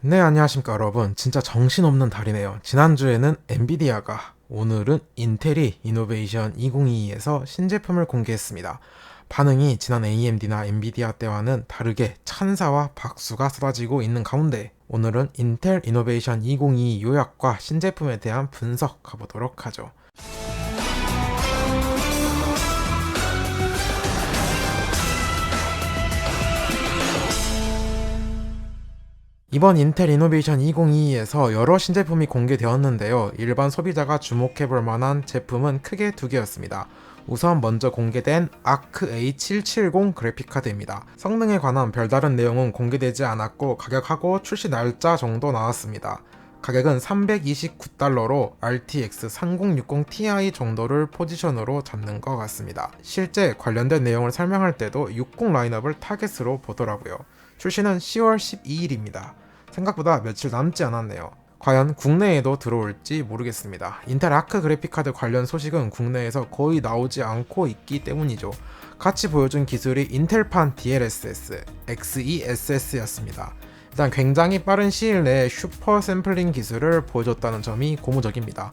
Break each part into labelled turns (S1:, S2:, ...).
S1: 네, 안녕하십니까 여러분. 진짜 정신없는 달이네요. 지난주에는 엔비디아가, 오늘은 인텔이 이노베이션 2022에서 신제품을 공개했습니다. 반응이 지난 AMD나 엔비디아 때와는 다르게 찬사와 박수가 쏟아지고 있는 가운데 오늘은 인텔 이노베이션 2022 요약과 신제품에 대한 분석 가보도록 하죠. 이번 인텔 이노베이션 2022에서 여러 신제품이 공개되었는데요. 일반 소비자가 주목해볼 만한 제품은 크게 두 개였습니다. 우선 먼저 공개된 아크 A770 그래픽카드입니다. 성능에 관한 별다른 내용은 공개되지 않았고 가격하고 출시 날짜 정도 나왔습니다. 가격은 $329로 RTX 3060 Ti 정도를 포지션으로 잡는 것 같습니다. 실제 관련된 내용을 설명할 때도 60 라인업을 타겟으로 보더라고요. 출시는 10월 12일입니다. 생각보다 며칠 남지 않았네요. 과연 국내에도 들어올지 모르겠습니다. 인텔 아크 그래픽카드 관련 소식은 국내에서 거의 나오지 않고 있기 때문이죠. 같이 보여준 기술이 인텔판 DLSS, XeSS였습니다. 일단 굉장히 빠른 시일 내에 슈퍼 샘플링 기술을 보여줬다는 점이 고무적입니다.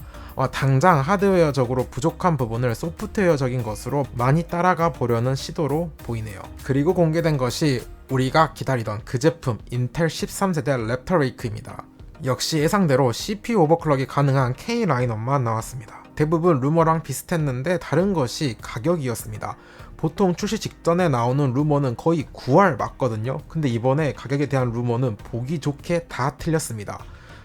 S1: 당장 하드웨어적으로 부족한 부분을 소프트웨어적인 것으로 많이 따라가 보려는 시도로 보이네요. 그리고 공개된 것이 우리가 기다리던 그 제품 인텔 13세대 랩터 레이크입니다. 역시 예상대로 CPU 오버클럭이 가능한 K 라인업만 나왔습니다. 대부분 루머랑 비슷했는데 다른 것이 가격이었습니다. 보통 출시 직전에 나오는 루머는 거의 9할 맞거든요. 근데 이번에 가격에 대한 루머는 보기 좋게 다 틀렸습니다.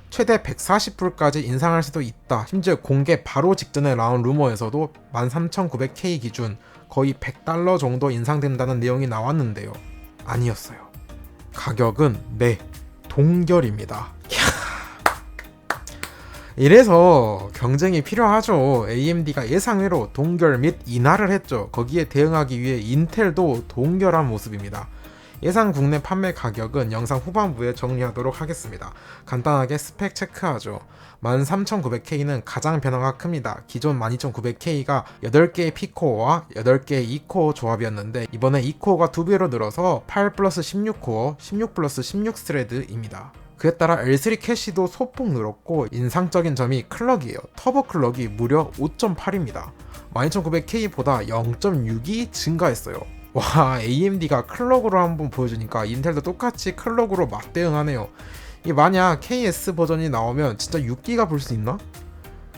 S1: 최대 140불까지 인상할 수도 있다. 심지어 공개 바로 직전에 나온 루머에서도 13900K 기준 거의 $100 정도 인상된다는 내용이 나왔는데요. 아니었어요. 가격은 동결입니다. 이래서 경쟁이 필요하죠. AMD가 예상외로 동결 및 인하를 했죠. 거기에 대응하기 위해 인텔도 동결한 모습입니다. 예상 국내 판매 가격은 영상 후반부에 정리하도록 하겠습니다. 간단하게 스펙 체크하죠. 13900K는 가장 변화가 큽니다. 기존 12900K가 8개의 P코어와 8개의 E코어 조합이었는데 이번에 E코어가 2배로 늘어서 8 플러스 16코어, 16 플러스 16 스레드입니다. 그에 따라 L3 캐시도 소폭 늘었고 인상적인 점이 클럭이에요. 터보 클럭이 무려 5.8입니다. 12900K보다 0.6이 증가했어요. 와, AMD가 클럭으로 한번 보여주니까 인텔도 똑같이 클럭으로 맞대응하네요. 이 만약 KS 버전이 나오면 진짜 6기가 볼 수 있나?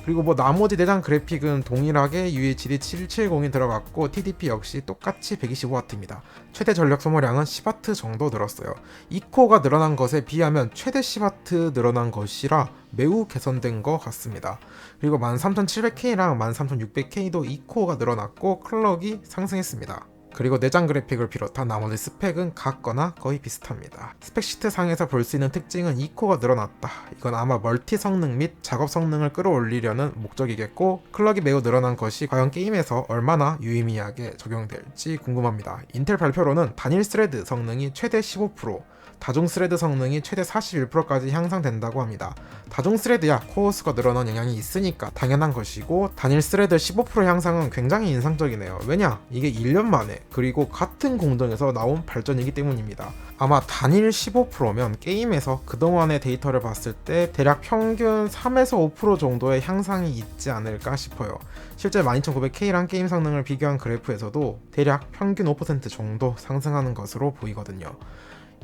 S1: 그리고 나머지 내장 그래픽은 동일하게 UHD 770이 들어갔고 TDP 역시 똑같이 125W입니다. 최대 전력 소모량은 10W 정도 늘었어요. 2코어가 늘어난 것에 비하면 최대 10W 늘어난 것이라 매우 개선된 것 같습니다. 그리고 13700K랑 13600K도 2코어가 늘어났고 클럭이 상승했습니다. 그리고 내장 그래픽을 비롯한 나머지 스펙은 같거나 거의 비슷합니다. 스펙시트 상에서 볼 수 있는 특징은 2코어가 늘어났다. 이건 아마 멀티 성능 및 작업 성능을 끌어올리려는 목적이겠고 클럭이 매우 늘어난 것이 과연 게임에서 얼마나 유의미하게 적용될지 궁금합니다. 인텔 발표로는 단일 스레드 성능이 최대 15%, 다중 스레드 성능이 최대 41%까지 향상된다고 합니다. 다중 스레드야 코어 수가 늘어난 영향이 있으니까 당연한 것이고 단일 스레드 15% 향상은 굉장히 인상적이네요. 왜냐? 이게 1년 만에 그리고 같은 공정에서 나온 발전이기 때문입니다. 아마 단일 15%면 게임에서 그동안의 데이터를 봤을 때 대략 평균 3에서 5% 정도의 향상이 있지 않을까 싶어요. 실제 12900K랑 게임 성능을 비교한 그래프에서도 대략 평균 5% 정도 상승하는 것으로 보이거든요.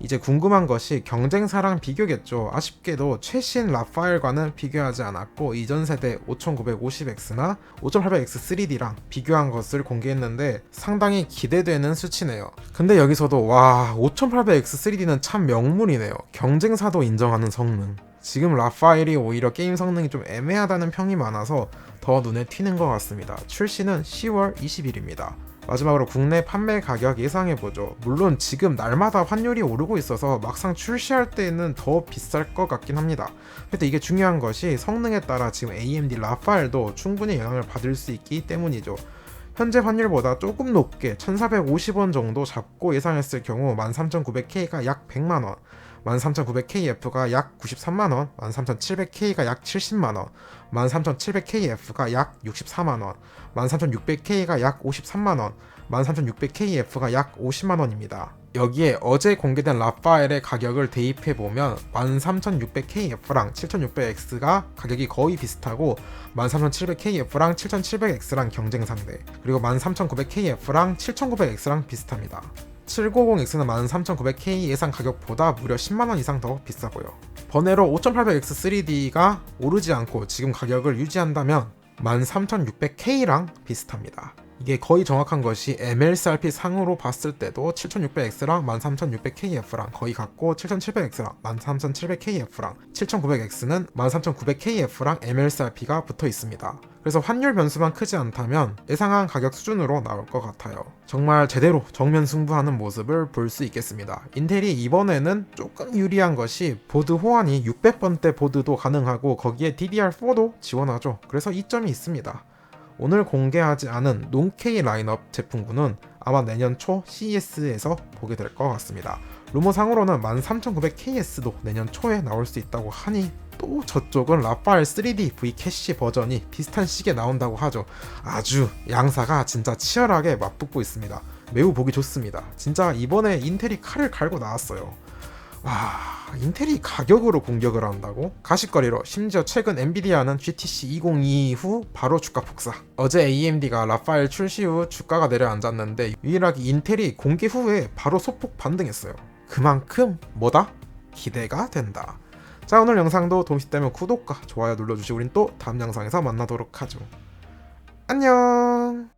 S1: 이제 궁금한 것이 경쟁사랑 비교겠죠. 아쉽게도 최신 라파엘과는 비교하지 않았고 이전 세대 5950X나 5800X3D랑 비교한 것을 공개했는데 상당히 기대되는 수치네요. 근데 여기서도 와, 5800X3D는 참 명물이네요. 경쟁사도 인정하는 성능. 지금 라파엘이 오히려 게임 성능이 좀 애매하다는 평이 많아서 더 눈에 튀는 것 같습니다. 출시는 10월 20일입니다. 마지막으로 국내 판매 가격 예상해보죠. 물론 지금 날마다 환율이 오르고 있어서 막상 출시할 때는 더 비쌀 것 같긴 합니다. 근데 이게 중요한 것이 성능에 따라 지금 AMD 라파엘도 충분히 영향을 받을 수 있기 때문이죠. 현재 환율보다 조금 높게 1450원 정도 잡고 예상했을 경우 13900K가 약 100만원, 13900KF가 약 93만원, 13700K가 약 70만원, 13700KF가 약 64만원, 13600K가 약 53만원, 13600KF가 약 50만원입니다. 여기에 어제 공개된 라파엘의 가격을 대입해보면 13600KF랑 7600X가 가격이 거의 비슷하고 13700KF랑 7700X랑 경쟁 상대, 그리고 13900KF랑 7900X랑 비슷합니다. 790X는 13900K 예상 가격보다 무려 10만원 이상 더 비싸고요. 번외로 5800X 3D가 오르지 않고 지금 가격을 유지한다면 13600K랑 비슷합니다. 이게 거의 정확한 것이 MLCRP 상으로 봤을 때도 7600X랑 13600KF랑 거의 같고 7700X랑 13700KF랑 7900X는 13900KF랑 MLCRP가 붙어 있습니다. 그래서 환율 변수만 크지 않다면 예상한 가격 수준으로 나올 것 같아요. 정말 제대로 정면 승부하는 모습을 볼 수 있겠습니다. 인텔이 이번에는 조금 유리한 것이 보드 호환이 600번대 보드도 가능하고 거기에 DDR4도 지원하죠. 그래서 이점이 있습니다. 오늘 공개하지 않은 논K 라인업 제품군은 아마 내년 초 CES에서 보게 될 것 같습니다. 루머상으로는 13900KS도 내년 초에 나올 수 있다고 하니 또 저쪽은 라파엘 3D V 캐시 버전이 비슷한 시기에 나온다고 하죠. 아주 양사가 진짜 치열하게 맞붙고 있습니다. 매우 보기 좋습니다. 진짜 이번에 인텔이 칼을 갈고 나왔어요. 와, 인텔이 가격으로 공격을 한다고? 가십거리로 심지어 최근 엔비디아는 GTC 2022 후 바로 주가 폭사. 어제 AMD가 라파엘 출시 후 주가가 내려앉았는데 유일하게 인텔이 공개 후에 바로 소폭 반등했어요. 그만큼 뭐다? 기대가 된다. 자, 오늘 영상도 도움이 되면 구독과 좋아요 눌러주시고 우린 또 다음 영상에서 만나도록 하죠. 안녕.